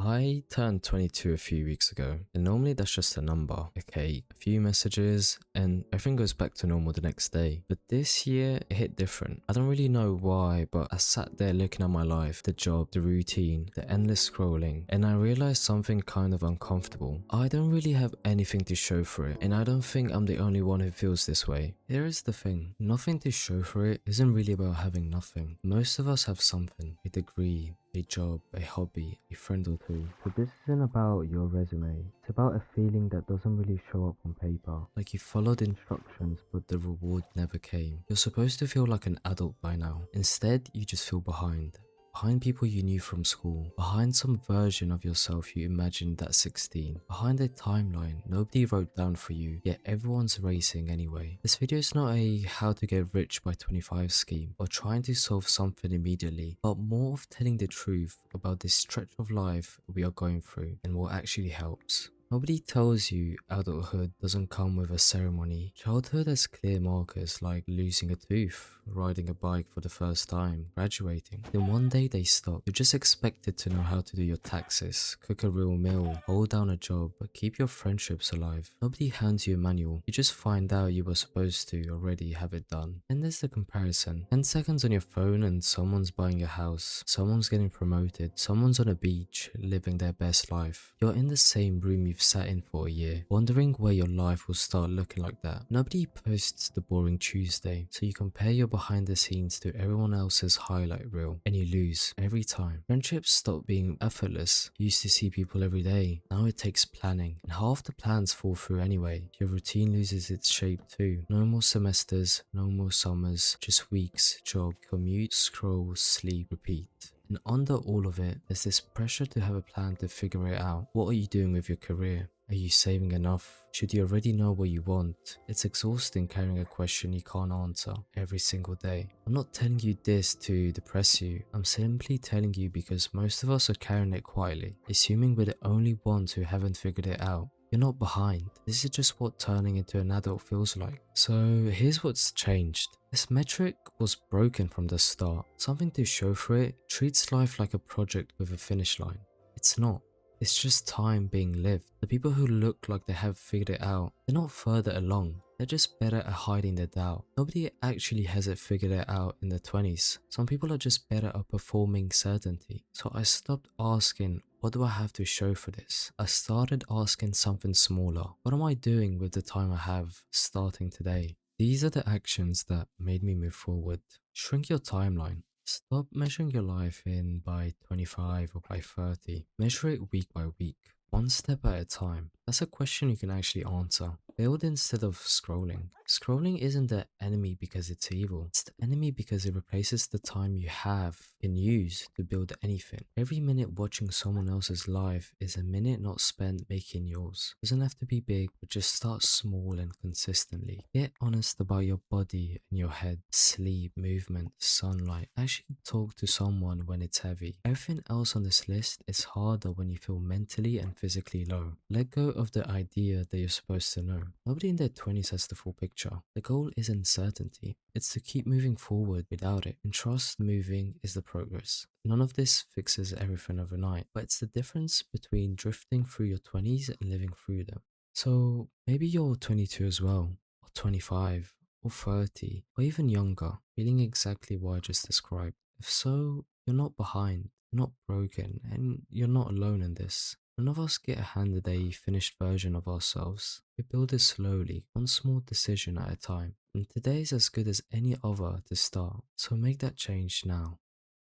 I turned 22 a few weeks ago, and normally that's just a number, okay, a few messages, and everything goes back to normal the next day. But this year, it hit different. I don't really know why, but I sat there looking at my life, the job, the routine, the endless scrolling, and I realized something kind of uncomfortable. I don't really have anything to show for it, and I don't think I'm the only one who feels this way. Here is the thing, nothing to show for it isn't really about having nothing. Most of us have something, a degree, a job, a hobby, a friend or two. But this isn't about your resume. It's about a feeling that doesn't really show up on paper. Like you followed instructions, but the reward never came. You're supposed to feel like an adult by now. Instead, you just feel behind. Behind people you knew from school, behind some version of yourself you imagined at 16, behind a timeline nobody wrote down for you, yet everyone's racing anyway. This video is not a how to get rich by 25 scheme or trying to solve something immediately, but more of telling the truth about this stretch of life we are going through and what actually helps. Nobody tells you adulthood doesn't come with a ceremony. Childhood has clear markers like losing a tooth, riding a bike for the first time, graduating. Then one day they stop. You're just expected to know how to do your taxes, cook a real meal, hold down a job, but keep your friendships alive. Nobody hands you a manual. You just find out you were supposed to already have it done. And there's the comparison. 10 seconds on your phone and someone's buying a house, someone's getting promoted, someone's on a beach living their best life. You're in the same room you've sat in for a year, wondering where your life will start looking like that. Nobody posts the boring Tuesday, so you compare your behind the scenes to everyone else's highlight reel, and you lose every time. Friendships stop being effortless. You used to see people every day. Now it takes planning, and half the plans fall through anyway. Your routine loses its shape too. No more semesters, no more summers, just weeks, job, commute, scroll, sleep, repeat. And under all of it, there's this pressure to have a plan to figure it out. What are you doing with your career? Are you saving enough? Should you already know what you want? It's exhausting carrying a question you can't answer every single day. I'm not telling you this to depress you. I'm simply telling you because most of us are carrying it quietly, assuming we're the only ones who haven't figured it out. You're not behind. This is just what turning into an adult feels like. So here's what's changed. This metric was broken from the start. Something to show for it treats life like a project with a finish line. It's not. It's just time being lived. The people who look like they have figured it out, they're not further along. They're just better at hiding their doubt. Nobody actually has it figured it out in their 20s. Some people are just better at performing certainty. So I stopped asking, what do I have to show for this? I started asking something smaller. What am I doing with the time I have starting today? These are the actions that made me move forward. Shrink your timeline. Stop measuring your life in by 25 or by 30. Measure it week by week, one step at a time. That's a question you can actually answer. Build instead of scrolling. Scrolling isn't the enemy because it's evil. It's the enemy because it replaces the time you have and use to build anything. Every minute watching someone else's life is a minute not spent making yours. Doesn't have to be big, but just start small and consistently. Get honest about your body and your head, sleep, movement, sunlight. Actually talk to someone when it's heavy. Everything else on this list is harder when you feel mentally and physically low. Let go of the idea that you're supposed to know. Nobody in their 20s has the full picture. The goal isn't certainty. It's to keep moving forward without it. And trust moving is the progress. None of this fixes everything overnight, but it's the difference between drifting through your 20s and living through them. So maybe you're 22 as well, or 25, or 30, or even younger, feeling exactly what I just described. If so, you're not behind, you're not broken, and you're not alone in this. None of us get handed a finished version of ourselves. We build it slowly, one small decision at a time. And today is as good as any other to start. So make that change now.